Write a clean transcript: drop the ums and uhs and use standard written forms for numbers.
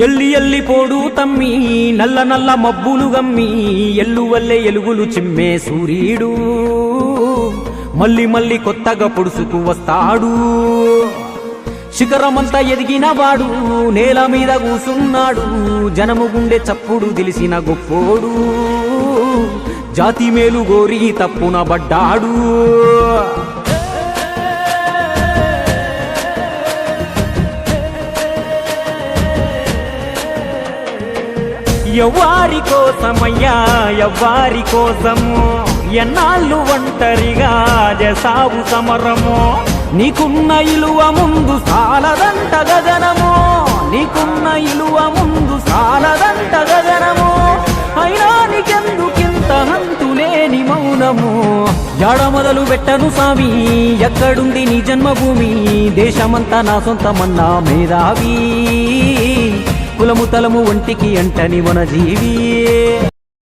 ఎల్లి ఎల్లి పోడు తమ్మి నల్ల నల్ల మబ్బులు గమ్మి ఎల్లువల్లే ఎలుగులు చిమ్మే సూర్యుడు మళ్ళీ మళ్ళీ కొత్తగా పొడుసుకు వస్తాడు. శిఖరమంతా ఎదిగిన వాడు నేల మీద కూసున్నాడు. జనము గుండె చప్పుడు తెలిసిన గొప్పోడు జాతి మేలు గోరి తప్పున పడ్డాడు. ఎవ్వారి కోసమయ్యా ఎవ్వారి కోసము ఎన్నాళ్ళు ఒంటరిగా చేసావు సమరము. నీకున్న ఇలువ ముందు సాలదంట గగనము, నీకున్న ఇలువ ముందు సాలదంట గగనము. అయినా నీకెందుకింత హంతులేని మౌనము. జాడ మొదలు పెట్టను సామి ఎక్కడుంది నీ జన్మభూమి. దేశమంతా నా సొంతమన్నా మేధావి కులము తలము ఒంటికి అంటని వనజీవి.